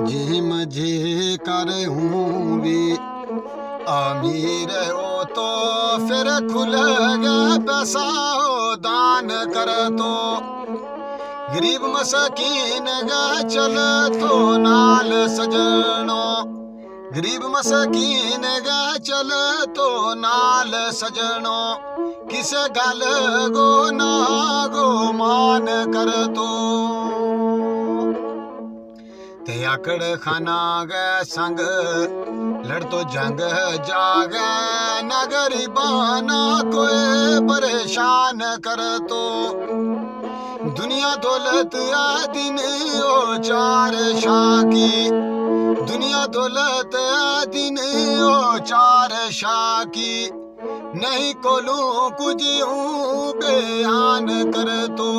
gym जी कर हूँ भी अमीर हो तो फिर खुल गया पैसा हो दान कर तो गरीब मसकीन गा चल तो नाल सजनो गरीब मसकीन गा चल तो नाल सजनो किस गल गो ना गो मान कर तो ते आकड़ खाना गे संग लड़ तो जंग जाग न गरीबाना कोई परेशान कर तो दुनिया दौलत दिन ओ चार शाकी दुनिया दौलत दिन ओ चार शाकी नहीं कोलू कुछ बयान कर तो